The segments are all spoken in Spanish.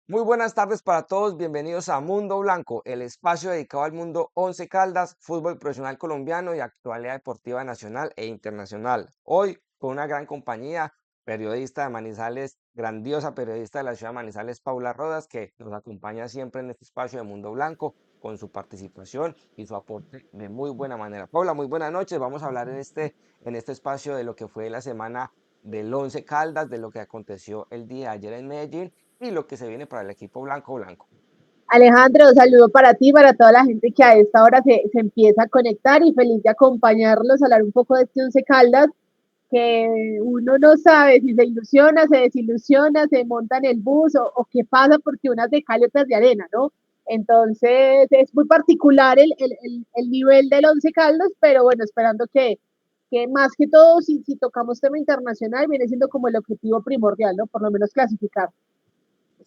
Muy buenas tardes para todos, bienvenidos a Mundo Blanco, el espacio dedicado al mundo Once Caldas, fútbol profesional colombiano y actualidad deportiva nacional e internacional. Hoy con una gran compañía, periodista de Manizales, grandiosa periodista de la ciudad de Manizales, Paula Rodas, que nos acompaña siempre en este espacio de Mundo Blanco con su participación y su aporte de muy buena manera. Paula, muy buenas noches, vamos a hablar en este espacio de lo que fue la semana del Once Caldas, de lo que aconteció el día de ayer en Medellín y lo que se viene para el equipo blanco blanco. Alejandro, un saludo para ti, para toda la gente que a esta hora se empieza a conectar y feliz de acompañarlos a hablar un poco de este Once Caldas, que uno no sabe si se ilusiona, se desilusiona, se monta en el bus o qué pasa porque unas de cal y otras de arena, ¿no? Entonces es muy particular el nivel del Once Caldas, pero bueno, esperando que más que todo, si tocamos tema internacional, viene siendo como el objetivo primordial, ¿no? Por lo menos clasificar.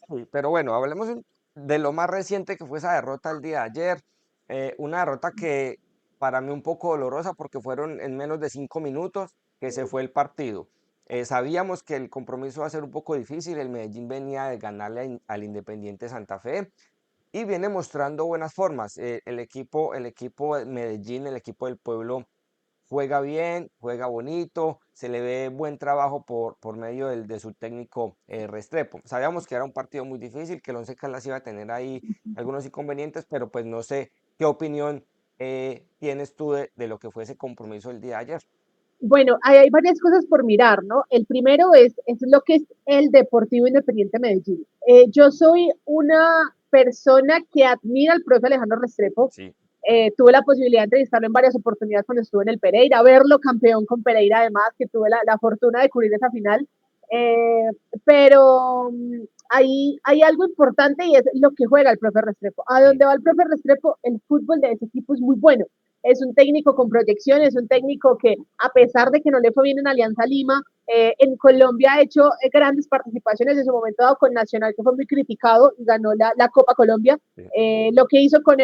Sí, pero bueno, hablemos de lo más reciente que fue esa derrota el día de ayer. Una derrota que para mí un poco dolorosa porque fueron en menos de 5 minutos que se fue el partido. Sabíamos que el compromiso va a ser un poco difícil. El Medellín venía de ganarle al Independiente Santa Fe y viene mostrando buenas formas. El equipo de Medellín, el equipo del pueblo, juega bien, juega bonito, se le ve buen trabajo por medio de su técnico Restrepo. Sabíamos que era un partido muy difícil, que el Once Caldas iba a tener ahí algunos inconvenientes, pero pues no sé qué opinión tienes tú de lo que fue ese compromiso el día de ayer. Bueno, hay varias cosas por mirar, ¿no? El primero es lo que es el Deportivo Independiente Medellín. Yo soy una persona que admira al profe Alejandro Restrepo. Sí, Tuve la posibilidad de entrevistarlo en varias oportunidades cuando estuve en el Pereira, verlo campeón con Pereira, además, que tuve la fortuna de cubrir esa final. Eh, pero hay algo importante y es lo que juega el profe Restrepo. A sí, donde va el profe Restrepo, el fútbol de ese equipo es muy bueno. Es un técnico con proyección, es un técnico que, a pesar de que no le fue bien en Alianza Lima, en Colombia ha hecho grandes participaciones en su momento dado con Nacional, que fue muy criticado y ganó la Copa Colombia. sí. Lo que hizo con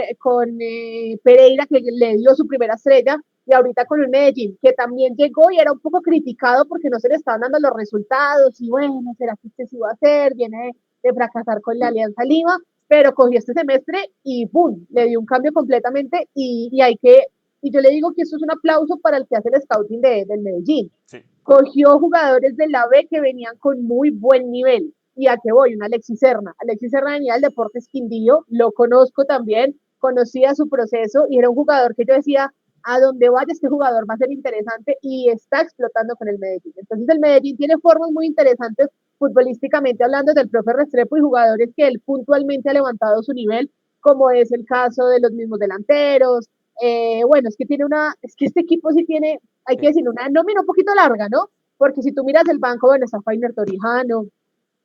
Pereira, que le dio su primera estrella, y ahorita con el Medellín, que también llegó y era un poco criticado porque no se le estaban dando los resultados, y bueno, ¿será que este sí va a hacer? Viene de fracasar con la Alianza Lima, pero cogió este semestre y ¡boom! Le dio un cambio completamente y hay que, y yo le digo que esto es un aplauso para el que hace el scouting del Medellín. Sí. Cogió jugadores de la B que venían con muy buen nivel. ¿Y a qué voy? Un Alexis Serna. Alexis Serna venía del Deportes Quindío, lo conozco también, conocía su proceso y era un jugador que yo decía, a donde vaya este jugador va a ser interesante y está explotando con el Medellín. Entonces el Medellín tiene formas muy interesantes futbolísticamente hablando del profe Restrepo y jugadores que él puntualmente ha levantado su nivel, como es el caso de los mismos delanteros. Bueno, es que este equipo sí tiene, hay que Sí. decir, una nómina un poquito larga, ¿no? Porque si tú miras el banco, bueno, está Fainer Torijano,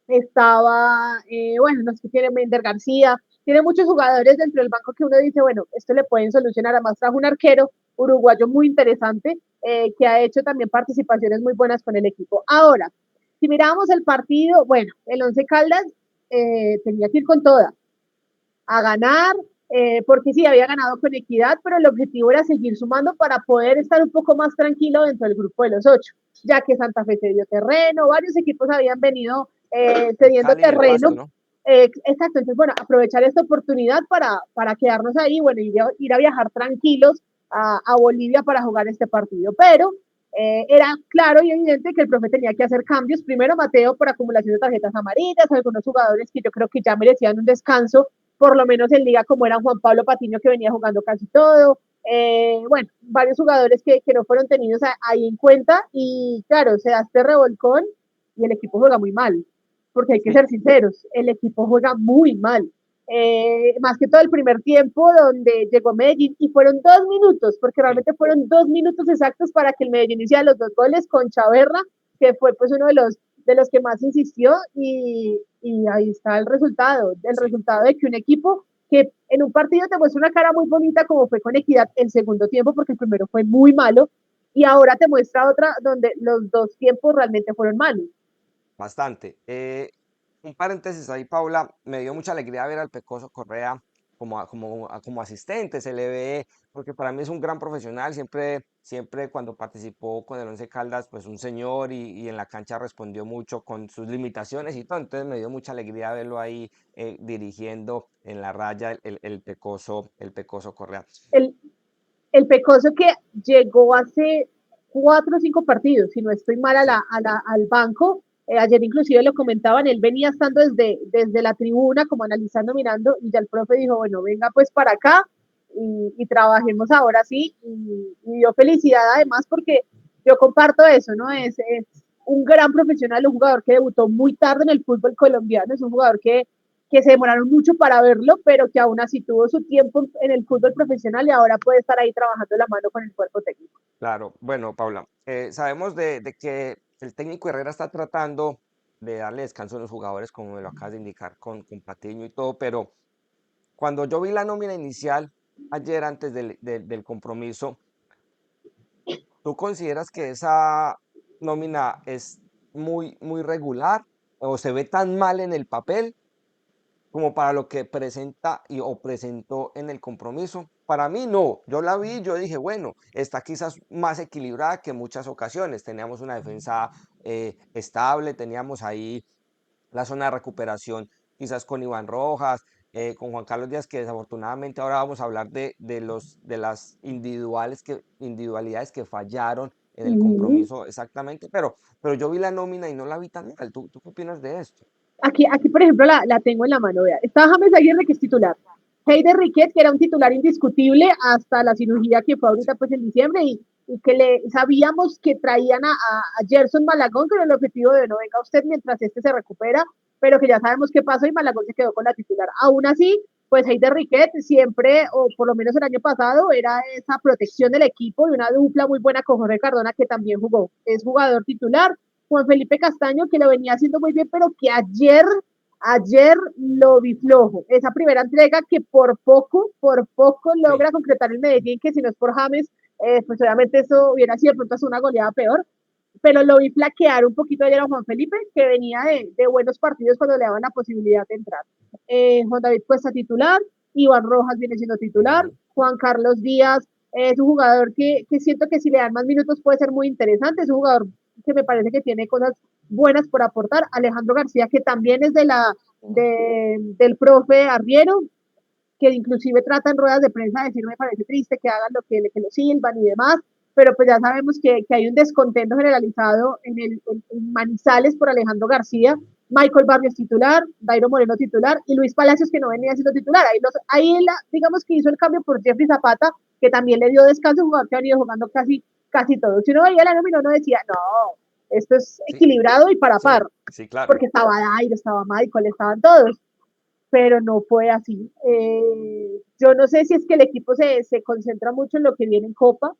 estaba, bueno, no sé, tiene Mender García, tiene muchos jugadores dentro del banco que uno dice, bueno, esto le pueden solucionar. Además, trajo un arquero uruguayo muy interesante que ha hecho también participaciones muy buenas con el equipo. Ahora, si miramos el partido, bueno, el Once Caldas tenía que ir con toda, a ganar, porque sí, había ganado con equidad, pero el objetivo era seguir sumando para poder estar un poco más tranquilo dentro del grupo de los ocho, ya que Santa Fe se dio terreno, varios equipos habían venido El cediendo Cali y el Pasto, terreno. ¿no? Exacto, entonces, bueno, aprovechar esta oportunidad para quedarnos ahí, bueno, ir a viajar tranquilos a Bolivia para jugar este partido. Pero era claro y evidente que el profe tenía que hacer cambios. Primero, Mateo, por acumulación de tarjetas amarillas, algunos jugadores que yo creo que ya merecían un descanso, por lo menos en liga, como era Juan Pablo Patiño, que venía jugando casi todo. Bueno, varios jugadores que no fueron tenidos ahí en cuenta. Y claro, se da este revolcón y el equipo juega muy mal, porque hay que Sí. ser sinceros, el equipo juega muy mal. Más que todo el primer tiempo donde llegó Medellín y fueron 2 minutos, porque Sí. realmente fueron 2 minutos exactos para que el Medellín hiciera los 2 goles con Chaverra, que fue pues uno de los que más insistió y ahí está el Sí. resultado de que un equipo que en un partido te muestra una cara muy bonita como fue con Equidad el segundo tiempo, porque el primero fue muy malo, y ahora te muestra otra donde los dos tiempos realmente fueron malos. Bastante. Un paréntesis ahí, Paula. Me dio mucha alegría ver al Pecoso Correa como asistente, se le ve, porque para mí es un gran profesional, siempre cuando participó con el Once Caldas, pues un señor y en la cancha respondió mucho con sus limitaciones y todo, entonces me dio mucha alegría verlo ahí dirigiendo en la raya el Pecoso Correa. El, el Pecoso que llegó hace 4 o 5 partidos, si no estoy mal, Sí. al banco. Ayer inclusive lo comentaban, él venía estando desde la tribuna, como analizando, mirando, y ya el profe dijo, bueno, venga pues para acá y trabajemos ahora sí. Y dio felicidad además porque yo comparto eso, ¿no? Es un gran profesional, un jugador que debutó muy tarde en el fútbol colombiano, es un jugador que se demoraron mucho para verlo, pero que aún así tuvo su tiempo en el fútbol profesional y ahora puede estar ahí trabajando la mano con el cuerpo técnico. Claro, bueno, Paula, sabemos de que el técnico Herrera está tratando de darle descanso a los jugadores, como me lo acabas de indicar, con Patiño y todo, pero cuando yo vi la nómina inicial ayer antes del compromiso, ¿tú consideras que esa nómina es muy regular o se ve tan mal en el papel como para lo que presenta o presentó en el compromiso? Para mí no, yo la vi, yo dije, bueno, está quizás más equilibrada que en muchas ocasiones. Teníamos una defensa estable, teníamos ahí la zona de recuperación, quizás con Iván Rojas, con Juan Carlos Díaz, que desafortunadamente ahora vamos a hablar de las individualidades que fallaron en el Uh-huh. compromiso exactamente, pero yo vi la nómina y no la vi tan mal. ¿Tú qué opinas de esto? Aquí, por ejemplo, la tengo en la mano. Vea. Está James Aguirre, que es titular. Heider Riquet, que era un titular indiscutible hasta la cirugía que fue ahorita pues en diciembre y que sabíamos que traían a Gerson Malagón con el objetivo de no venga usted mientras este se recupera, pero que ya sabemos qué pasó y Malagón se quedó con la titular. Aún así, pues Heider Riquet siempre, o por lo menos el año pasado, era esa protección del equipo y una dupla muy buena con Jorge Cardona, que también jugó. Es jugador titular. Juan Felipe Castaño, que lo venía haciendo muy bien, pero que ayer lo vi flojo. Esa primera entrega que por poco Sí, logra concretar el Medellín, que si no es por James, pues obviamente eso hubiera sido de pronto una goleada peor. Pero lo vi flaquear un poquito ayer a Juan Felipe, que venía de buenos partidos cuando le daban la posibilidad de entrar. Juan David Cuesta titular, Iván Rojas viene siendo titular, ujú, Juan Carlos Díaz es un jugador que siento que si le dan más minutos puede ser muy interesante, es un jugador que me parece que tiene cosas buenas por aportar. Alejandro García, que también es del profe Arriero, que inclusive trata en ruedas de prensa de decir me parece triste que hagan que lo silban y demás, pero pues ya sabemos que hay un descontento generalizado en Manizales por Alejandro García, Michael Barrios titular, Dairo Moreno titular y Luis Palacios que no venía siendo titular. Digamos que hizo el cambio por Jeffrey Zapata, que también le dio descanso a un jugador que ha venido jugando casi todo. Si uno veía la nómina, uno decía, no, esto es sí, equilibrado y para par, sí, sí, claro. porque estaba Dairo, estaba Michael, estaban todos, pero no fue así. Yo no sé si es que el equipo se concentra mucho en lo que viene en Copa,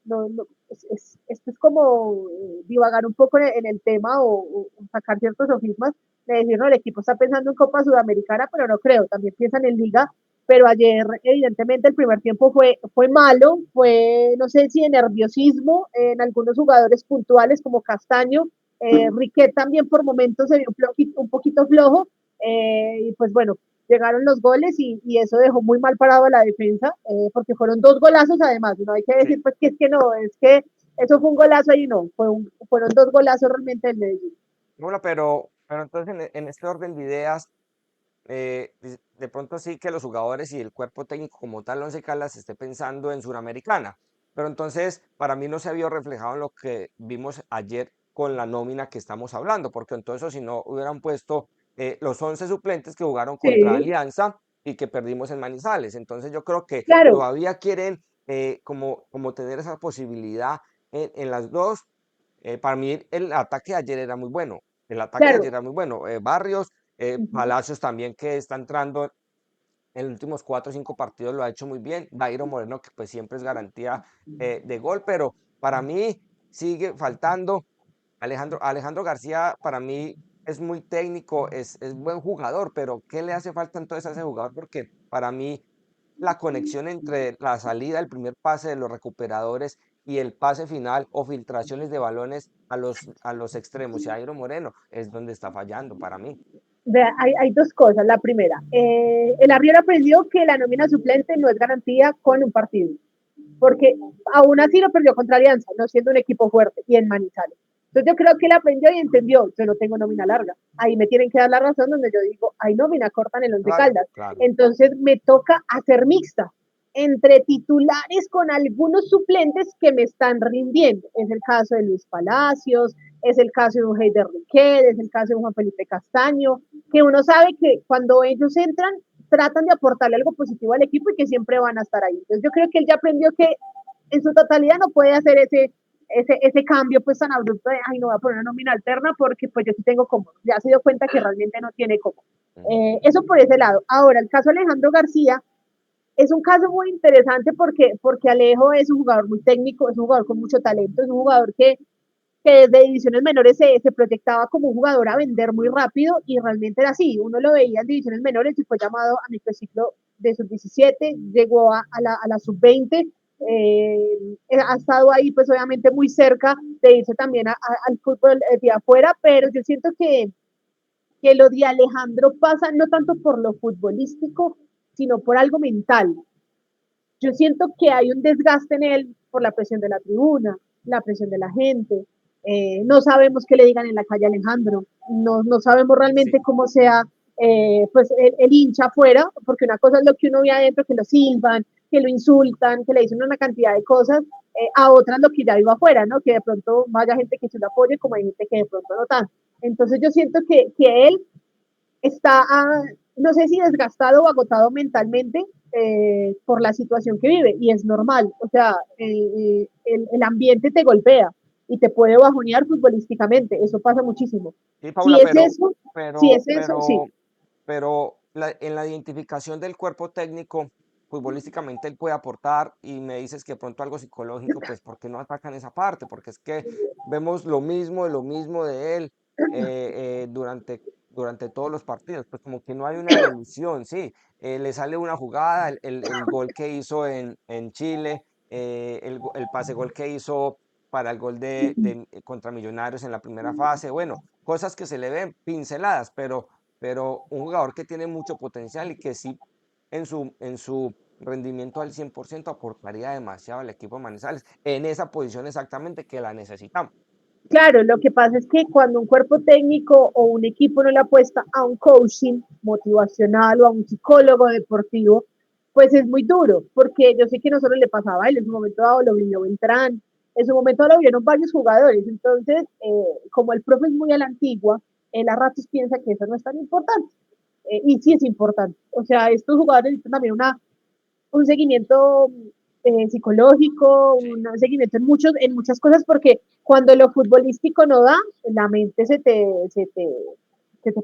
esto es como divagar un poco en el tema o sacar ciertos sofismas de decir, no, el equipo está pensando en Copa Sudamericana, pero no creo, también piensan en Liga, pero ayer evidentemente el primer tiempo fue malo, fue no sé si de nerviosismo en algunos jugadores puntuales como Castaño, Riquet también por momentos se vio un poquito flojo, y pues bueno, llegaron los goles y eso dejó muy mal parado a la defensa, porque fueron 2 golazos además, no hay que Sí. decir pues que es que no, es que eso fue un golazo ahí, no, fueron 2 golazos realmente del Medellín. Bueno, pero entonces en este orden de ideas, de pronto sí que los jugadores y el cuerpo técnico como tal, Once Caldas, esté pensando en Suramericana, pero entonces para mí no se vio reflejado en lo que vimos ayer con la nómina que estamos hablando, porque entonces si no hubieran puesto los 11 suplentes que jugaron contra Sí, Alianza y que perdimos en Manizales, entonces yo creo que claro, todavía quieren como tener esa posibilidad en las dos. Para mí el ataque de ayer era muy bueno, el ataque de ayer claro. era muy bueno. Barrios, Uh -huh. Palacios también que está entrando en los últimos 4 o 5 partidos lo ha hecho muy bien. Dairo Moreno que pues siempre es garantía de gol, pero para mí sigue faltando. Alejandro García para mí es muy técnico, es buen jugador, pero ¿qué le hace falta entonces a ese jugador? Porque para mí la conexión entre la salida, el primer pase de los recuperadores y el pase final o filtraciones de balones a los extremos y a Jairo Moreno es donde está fallando para mí. Vea, hay dos cosas. La primera, el Arriero aprendió que la nómina suplente no es garantía con un partido, porque aún así lo perdió contra Alianza, no siendo un equipo fuerte y en Manizales. Entonces yo creo que él aprendió y entendió, yo no tengo nómina larga. Ahí me tienen que dar la razón donde yo digo, hay nómina corta en el Once Claro, Caldas. claro. Entonces me toca hacer mixta entre titulares con algunos suplentes que me están rindiendo. Es el caso de Luis Palacios, es el caso de un Heider Riquet, es el caso de un Juan Felipe Castaño, que uno sabe que cuando ellos entran tratan de aportarle algo positivo al equipo y que siempre van a estar ahí. Entonces yo creo que él ya aprendió que en su totalidad no puede hacer ese cambio pues tan abrupto de, ay, no voy a poner una nómina alterna porque pues yo sí tengo como, ya se dio cuenta que realmente no tiene como. Ujú. Eso por ese lado. Ahora, el caso de Alejandro García es un caso muy interesante porque Alejo es un jugador muy técnico, es un jugador con mucho talento, es un jugador que desde divisiones menores se proyectaba como un jugador a vender muy rápido y realmente era así. Uno lo veía en divisiones menores y fue llamado a microciclo de sub-17, llegó a la sub-20, ha estado ahí pues obviamente muy cerca de irse también al fútbol de afuera, pero yo siento que lo de Alejandro pasa no tanto por lo futbolístico, sino por algo mental. Yo siento que hay un desgaste en él por la presión de la tribuna, la presión de la gente. No sabemos qué le digan en la calle a Alejandro, no sabemos realmente Sí, cómo sea pues el hincha afuera, porque una cosa es lo que uno ve adentro, que lo silban, que lo insultan, que le dicen una cantidad de cosas, a otras lo que ya vivo afuera, ¿no? Que de pronto vaya gente que se lo apoye, como hay gente que de pronto no tanto. Entonces yo siento que él está, no sé si desgastado o agotado mentalmente por la situación que vive, y es normal, o sea, el ambiente te golpea y te puede bajonear futbolísticamente, eso pasa muchísimo. sí, Si Paula, es eso, si es eso, sí. pero en la identificación del cuerpo técnico, futbolísticamente él puede aportar y me dices que pronto algo psicológico, pues ¿por qué no atacan esa parte? Porque es que vemos lo mismo de él durante todos los partidos, pues como que no hay una evolución, sí, le sale una jugada, el gol que hizo en Chile, el pase gol que hizo para el gol contra Millonarios en la primera fase, bueno, cosas que se le ven pinceladas, pero un jugador que tiene mucho potencial y que sí en su rendimiento al 100% aportaría demasiado al equipo de Manizales, en esa posición exactamente que la necesitamos. Claro, lo que pasa es que cuando un cuerpo técnico o un equipo no le apuesta a un coaching motivacional o a un psicólogo deportivo, pues es muy duro, porque yo sé que no solo le pasaba a él, en su momento dado lo vio Beltrán, en su momento lo vieron varios jugadores, entonces, como el profe es muy a la antigua, él a ratos piensa que eso no es tan importante, y sí es importante, o sea, estos jugadores necesitan también un seguimiento psicológico, Sí. un seguimiento en muchas cosas, porque cuando lo futbolístico no da, la mente se te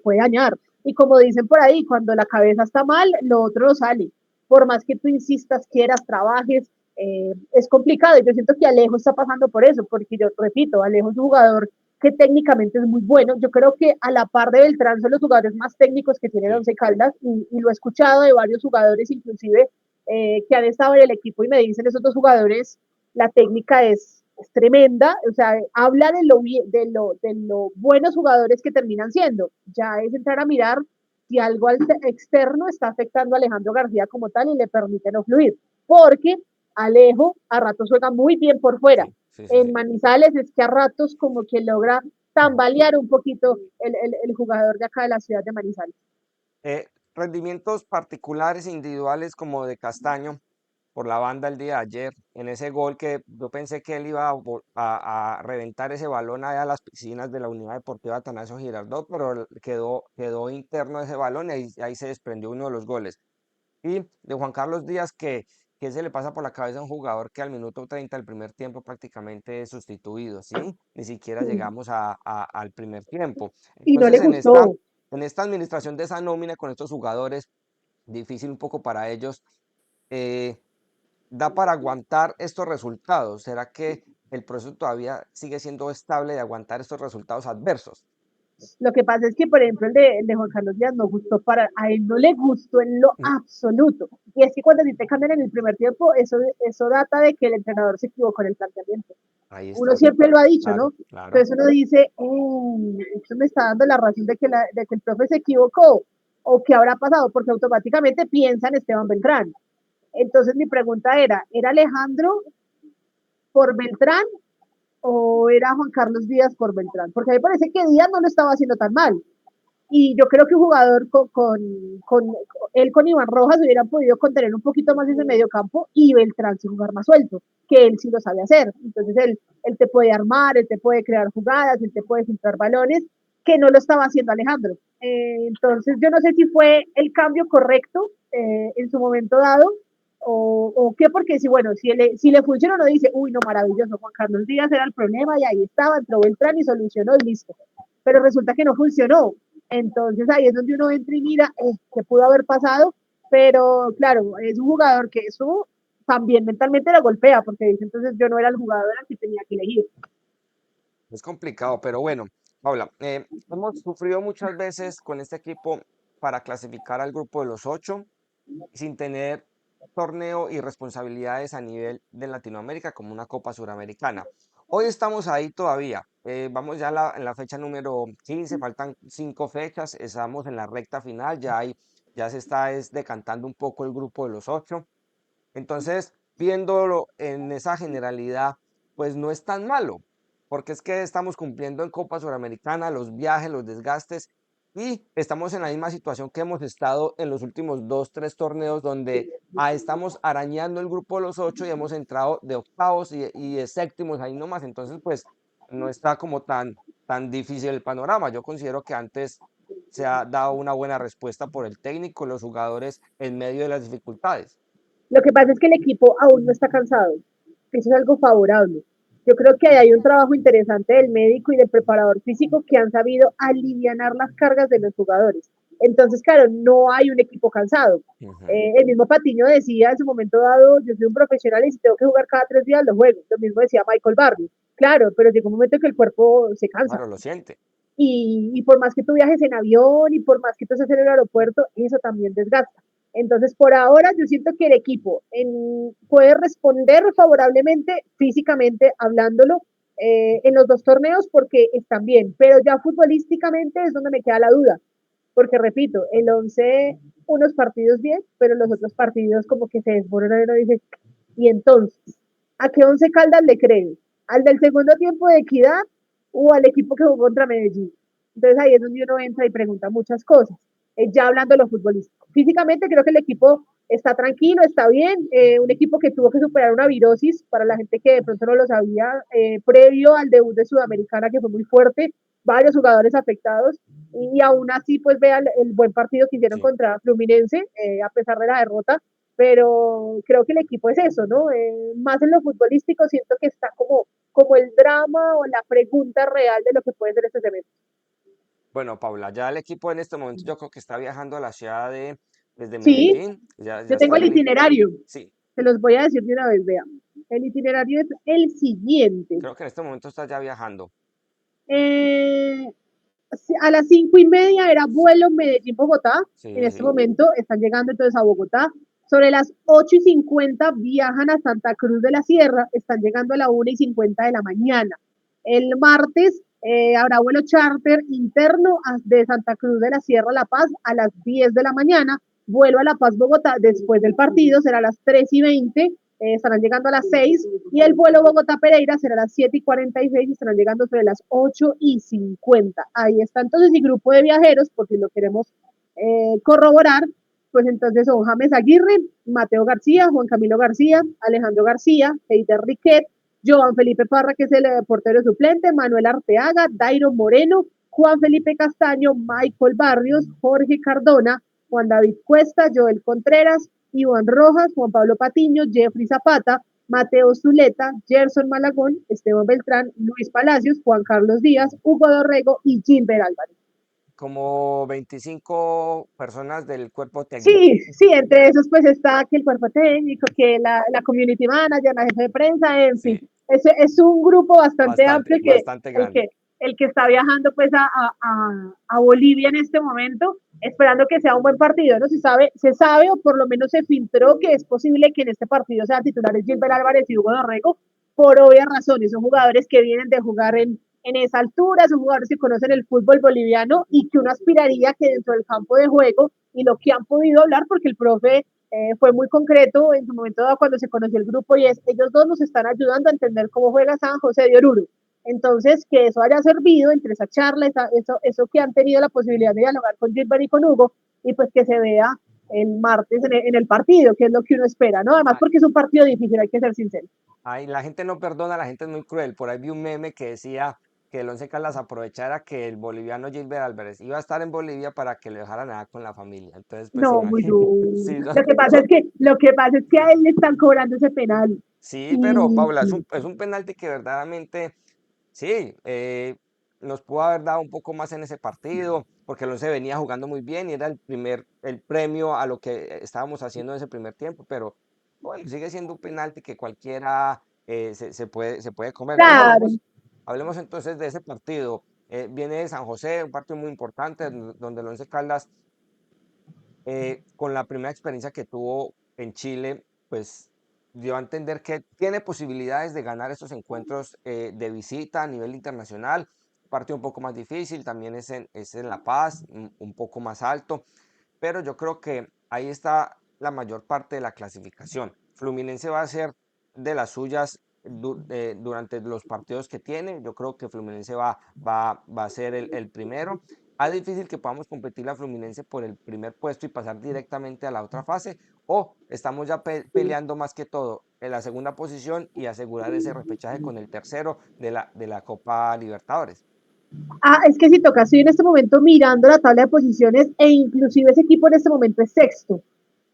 puede dañar. Y como dicen por ahí, cuando la cabeza está mal, lo otro no sale. Por más que tú insistas, quieras, trabajes, es complicado. Y yo siento que Alejo está pasando por eso, porque yo repito, Alejo es un jugador que técnicamente es muy bueno. Yo creo que a la par de Beltrán son los jugadores más técnicos que tiene el Sí. Once Caldas, y lo he escuchado de varios jugadores, inclusive que han estado en el equipo y me dicen esos dos jugadores, la técnica es tremenda, o sea, habla de lo buenos jugadores que terminan siendo. Ya es entrar a mirar si algo externo está afectando a Alejandro García como tal y le permite no fluir. Porque Alejo a ratos juega muy bien por fuera. Sí, sí, sí, En sí. Manizales es que a ratos como que logra tambalear un poquito el jugador de acá de la ciudad de Manizales. Rendimientos particulares, individuales como de Castaño por la banda el día de ayer, en ese gol que yo pensé que él iba a reventar ese balón allá a las piscinas de la Unidad Deportiva Atanasio Girardot, pero quedó interno ese balón y ahí se desprendió uno de los goles. Y de Juan Carlos Díaz, que se le pasa por la cabeza a un jugador que al minuto 30 del primer tiempo prácticamente es sustituido, ¿sí? Ni siquiera llegamos al primer tiempo. Y no le Entonces, gustó. en esta administración de esa nómina con estos jugadores, difícil un poco para ellos, eh, da para aguantar estos resultados. ¿Será que el proceso todavía sigue siendo estable de aguantar estos resultados adversos? Lo que pasa es que, por ejemplo, el de Juan Carlos Díaz no gustó a él no le gustó en lo Mm, absoluto. Y es que cuando a ti te cambian en el primer tiempo, eso data de que el entrenador se equivocó en el planteamiento. ahí Uno está, siempre lo ha dicho, claro, ¿no? claro. Entonces uno dice, esto me está dando la razón de que el profe se equivocó o qué habrá pasado, porque automáticamente piensa en Esteban Beltrán. Entonces mi pregunta ¿era Alejandro por Beltrán o era Juan Carlos Díaz por Beltrán? Porque a mí me parece que Díaz no lo estaba haciendo tan mal. Y yo creo que un jugador él con Iván Rojas hubieran podido contener un poquito más ese medio campo y Beltrán sin jugar más suelto, que él sí lo sabe hacer. Entonces él te puede armar, él te puede crear jugadas, él te puede filtrar balones, que no lo estaba haciendo Alejandro. Entonces yo no sé si fue el cambio correcto en su momento dado o qué, porque si bueno, si le funcionó, no dice, uy, no, maravilloso, Juan Carlos Díaz era el problema y ahí estaba, entró Beltrán y solucionó y listo. Pero resulta que no funcionó. Entonces ahí es donde uno entra y mira qué pudo haber pasado, pero claro, es un jugador que eso también mentalmente lo golpea, porque dice entonces yo no era el jugador al que tenía que elegir. Es complicado, pero bueno, Paula, hemos sufrido muchas veces con este equipo para clasificar al grupo de los 8 sin tener torneo y responsabilidades a nivel de Latinoamérica como una Copa Suramericana. Hoy estamos ahí todavía. Vamos ya en la fecha número 15, faltan 5 fechas, estamos en la recta final, ya se está decantando un poco el grupo de los 8. Entonces, viéndolo en esa generalidad, pues no es tan malo, porque es que estamos cumpliendo en Copa Suramericana los viajes, los desgastes, y estamos en la misma situación que hemos estado en los últimos 2, 3 torneos, donde estamos arañando el grupo de los 8 y hemos entrado de octavos y de séptimos ahí nomás. Entonces, pues no está como tan difícil el panorama. Yo considero que antes se ha dado una buena respuesta por el técnico, los jugadores en medio de las dificultades. Lo que pasa es que el equipo aún no está cansado. Eso es algo favorable. Yo creo que hay un trabajo interesante del médico y del preparador físico que han sabido aliviar las cargas de los jugadores. Entonces, claro, no hay un equipo cansado. Ujú. El mismo Patiño decía en su momento dado, yo soy un profesional y si tengo que jugar cada 3 días, lo juego. Lo mismo decía Michael Barrio. Claro, pero llega un momento que el cuerpo se cansa. Claro, lo siente. Y por más que tú viajes en avión y por más que tú estés en el aeropuerto, eso también desgasta. Entonces, por ahora yo siento que el equipo puede responder favorablemente físicamente hablándolo en los 2 torneos porque están bien, pero ya futbolísticamente es donde me queda la duda, porque repito, el 11 unos partidos bien, pero los otros partidos como que se desboronan y uno dice, y entonces, ¿a qué 11 Caldas le creen? ¿Al del segundo tiempo de Equidad o al equipo que jugó contra Medellín? Entonces ahí es donde uno entra y pregunta muchas cosas, ya hablando de lo futbolístico. Físicamente creo que el equipo está tranquilo, está bien, un equipo que tuvo que superar una virosis, para la gente que de pronto no lo sabía, previo al debut de Sudamericana, que fue muy fuerte, varios jugadores afectados, y aún así pues vean el buen partido que hicieron Sí. contra Fluminense, a pesar de la derrota, pero creo que el equipo es eso, ¿no? Más en lo futbolístico siento que está como el drama o la pregunta real de lo que puede ser este semestre. Bueno, Paula, ya el equipo en este momento yo creo que está viajando a la ciudad desde Sí, Medellín. Ya yo tengo están el itinerario, sí, se los voy a decir de una vez, vean. El itinerario es el siguiente. creo que en este momento está ya viajando. Eh, a las 5:30 era vuelo Medellín-Bogotá. Sí, En sí, este sí. momento están llegando entonces a Bogotá. Sobre las 8:50 viajan a Santa Cruz de la Sierra, están llegando a la 1:50 de la mañana. El martes habrá vuelo charter interno de Santa Cruz de la Sierra a La Paz a las 10 de la mañana. Vuelo a La Paz, Bogotá, después del partido, será a las 3:20, estarán llegando a las 6, y el vuelo Bogotá-Pereira será a las 7:46 y estarán llegando sobre las 8:50. Ahí está entonces el grupo de viajeros, por si lo queremos corroborar, pues entonces son James Aguirre, Mateo García, Juan Camilo García, Alejandro García, Heider Riquet, Joan Felipe Parra, que es el portero suplente, Manuel Arteaga, Dairo Moreno, Juan Felipe Castaño, Michael Barrios, Jorge Cardona, Juan David Cuesta, Joel Contreras, Iván Rojas, Juan Pablo Patiño, Jeffrey Zapata, Mateo Zuleta, Gerson Malagón, Esteban Beltrán, Luis Palacios, Juan Carlos Díaz, Hugo Dorrego y Gilbert Álvarez. Como 25 personas del cuerpo técnico. Sí, sí, entre esos pues está que el cuerpo técnico, que la community manager, la jefe de prensa, en fin. Sí, Es un grupo bastante bastante, amplio bastante el que, grande. el que está viajando pues a Bolivia en este momento, esperando que sea un buen partido, ¿no? Se sabe o por lo menos se filtró que es posible que en este partido sean titulares Gilbert Álvarez y Hugo Dorrego, por obvias razones, son jugadores que vienen de jugar en esa altura, son jugadores que conocen el fútbol boliviano y que uno aspiraría que dentro del campo de juego y lo que han podido hablar, porque el profe fue muy concreto en su momento cuando se conoció el grupo y es, ellos dos nos están ayudando a entender cómo juega San José de Oruro. Entonces, que eso haya servido entre esa charla, eso que han tenido la posibilidad de dialogar con Gilbert y con Hugo, y pues que se vea el martes en el partido, que es lo que uno espera, ¿no? Además, Ah, porque es un partido difícil, hay que ser sincero. ay, la gente no perdona, la gente es muy cruel. Por ahí vi un meme que decía que el Once Caldas aprovechara que el boliviano Gilbert Álvarez iba a estar en Bolivia para que lo dejaran nada con la familia. Entonces, pues No, muy imagínate. duro. Sí, Lo que pasa es que a él le están cobrando ese penal. sí, pero Y Paula, es un penalti que verdaderamente, sí, nos pudo haber dado un poco más en ese partido, porque el Once venía jugando muy bien y era el premio a lo que estábamos haciendo en ese primer tiempo, pero bueno, sigue siendo un penalti que cualquiera se puede comer. Entonces claro, hablemos entonces de ese partido. Viene de San José, un partido muy importante, donde el Once Caldas, con la primera experiencia que tuvo en Chile, pues dio a entender que tiene posibilidades de ganar estos encuentros de visita a nivel internacional. Partido un poco más difícil, también es en La Paz, un poco más alto, pero yo creo que ahí está la mayor parte de la clasificación. Fluminense va a ser de las suyas durante los partidos que tiene. Yo creo que Fluminense va a ser el primero. Es difícil que podamos competir la Fluminense por el primer puesto y pasar directamente a la otra fase, o estamos ya peleando más que todo en la segunda posición y asegurar ese repechaje con el tercero de la Copa Libertadores. es que si toca, estoy en este momento mirando la tabla de posiciones e inclusive ese equipo en este momento es sexto.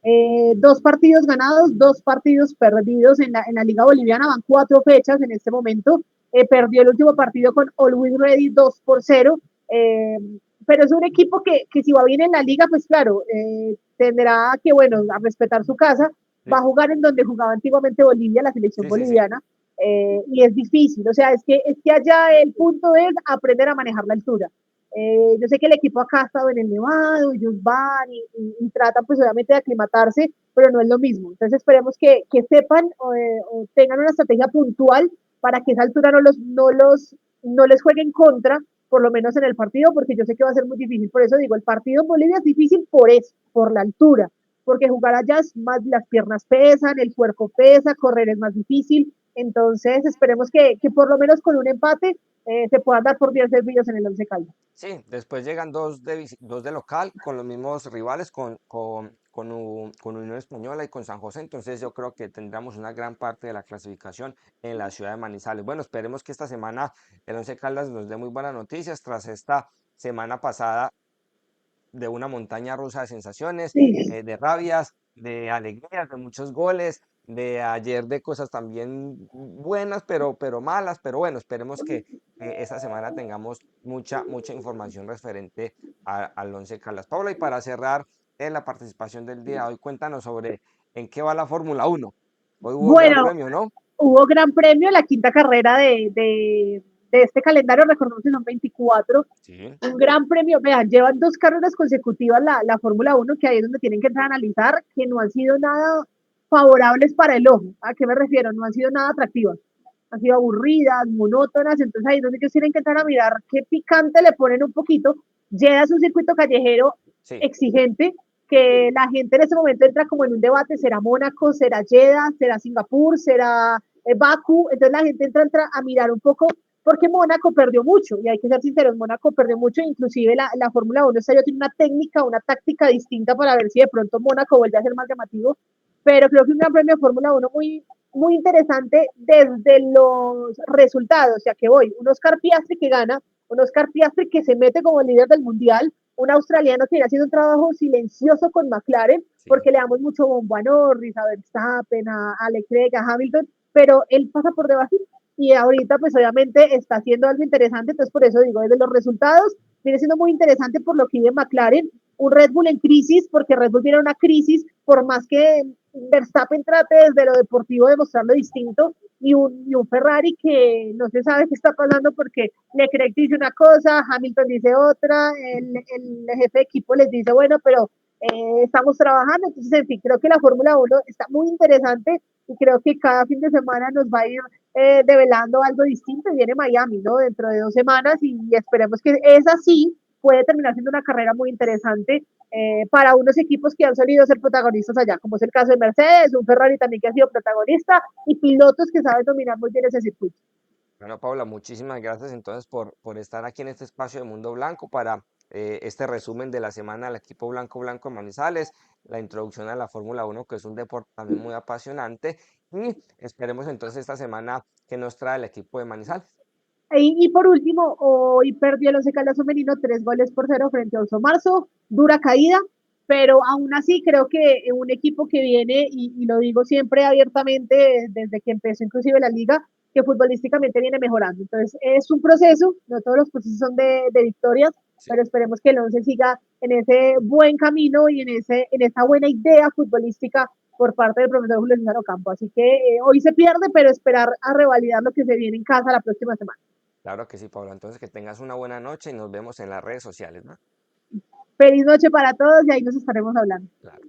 2 partidos ganados, 2 partidos perdidos en la Liga Boliviana, van 4 fechas en este momento. Perdió el último partido con Always Ready 2-0, pero es un equipo que si va bien en la liga, pues claro, tendrá que, bueno, a respetar su casa, va a Sí, jugar en donde jugaba antiguamente Bolivia, la selección sí, sí, sí. boliviana, y es difícil, o sea, es que allá el punto es aprender a manejar la altura. Yo sé que el equipo acá ha estado en el Nevado, ellos van y tratan pues obviamente de aclimatarse, pero no es lo mismo. Entonces esperemos que sepan o tengan una estrategia puntual para que esa altura no les juegue en contra, por lo menos en el partido, porque yo sé que va a ser muy difícil. Por eso digo, el partido en Bolivia es difícil por eso, por la altura, porque jugar allá es más, las piernas pesan, el cuerpo pesa, correr es más difícil. Entonces esperemos que por lo menos con un empate se puedan dar por bien servidos en el Once Caldas. Sí, después llegan dos de local con los mismos rivales, con Unión Española y con San José. Entonces yo creo que tendremos una gran parte de la clasificación en la ciudad de Manizales. Bueno, esperemos que esta semana el Once Caldas nos dé muy buenas noticias tras esta semana pasada de una montaña rusa de sensaciones, Sí. de rabias, de alegrías, de muchos goles, de ayer de cosas también buenas, pero malas, pero bueno, esperemos que esta semana tengamos mucha información referente al Once Caldas. Paula, y para cerrar la participación del día de hoy, cuéntanos sobre en qué va la Fórmula 1. Hoy hubo Gran Bueno, Premio, ¿no? hubo gran premio, la quinta carrera de este calendario, recordemos que son 24. Sí, Un gran premio, vean, llevan 2 carreras consecutivas la Fórmula 1, que ahí es donde tienen que entrar a analizar, que no han sido nada favorables para el ojo. ¿A qué me refiero? No han sido nada atractivas. Han sido aburridas, monótonas, entonces ahí es donde ellos tienen que entrar a mirar qué picante le ponen un poquito. Llega es un circuito callejero sí, exigente, que la gente en ese momento entra como en un debate, ¿será Mónaco, será Jeddah, será Singapur, será Bakú? Entonces la gente entra a mirar un poco porque Mónaco perdió mucho, y hay que ser sinceros, Mónaco perdió mucho, inclusive la Fórmula 1 esta ya tiene una técnica, una táctica distinta para ver si de pronto Mónaco vuelve a ser más llamativo, pero creo que un gran premio de Fórmula 1 muy interesante desde los resultados, ya que voy, un Oscar Piastri que gana, un Oscar Piastri que se mete como líder del mundial, un australiano que viene haciendo un trabajo silencioso con McLaren, sí. porque le damos mucho bombo a Norris, a Verstappen, a Leclerc, a Hamilton, pero él pasa por debajo y ahorita pues obviamente está haciendo algo interesante, entonces por eso digo, desde los resultados viene siendo muy interesante por lo que vive McLaren, un Red Bull en crisis, porque Red Bull viene una crisis, por más que Verstappen trate desde lo deportivo de mostrarlo distinto, y un Ferrari que no se sabe qué está pasando porque Leclerc dice una cosa, Hamilton dice otra, el jefe de equipo les dice, bueno, pero estamos trabajando, entonces en fin, creo que la Fórmula 1 está muy interesante y creo que cada fin de semana nos va a ir develando algo distinto. Viene Miami, ¿no? Dentro de 2 semanas y esperemos que esa sí puede terminar siendo una carrera muy interesante para unos equipos que han solido ser protagonistas allá, como es el caso de Mercedes, un Ferrari también que ha sido protagonista y pilotos que saben dominar muy bien ese circuito. Bueno, Paula, muchísimas gracias entonces por estar aquí en este espacio de Mundo Blanco para este resumen de la semana del equipo Blanco Blanco de Manizales, la introducción a la Fórmula 1, que es un deporte también muy apasionante, y esperemos entonces esta semana que nos trae el equipo de Manizales. Y por último, hoy perdió el Once Caldas femenino 3 goles por 0 frente a Oso Marzo, dura caída, pero aún así creo que un equipo que viene, y lo digo siempre abiertamente desde que empezó inclusive la liga, que futbolísticamente viene mejorando. Entonces es un proceso, no todos los procesos son de victorias, Sí, pero esperemos que el Once siga en ese buen camino y en esa buena idea futbolística por parte del profesor Julio César Ocampo. Así que hoy se pierde, pero esperar a revalidar lo que se viene en casa la próxima semana. claro que sí, Paula. Entonces que tengas una buena noche y nos vemos en las redes sociales, ¿no? Feliz noche para todos y ahí nos estaremos hablando. Claro.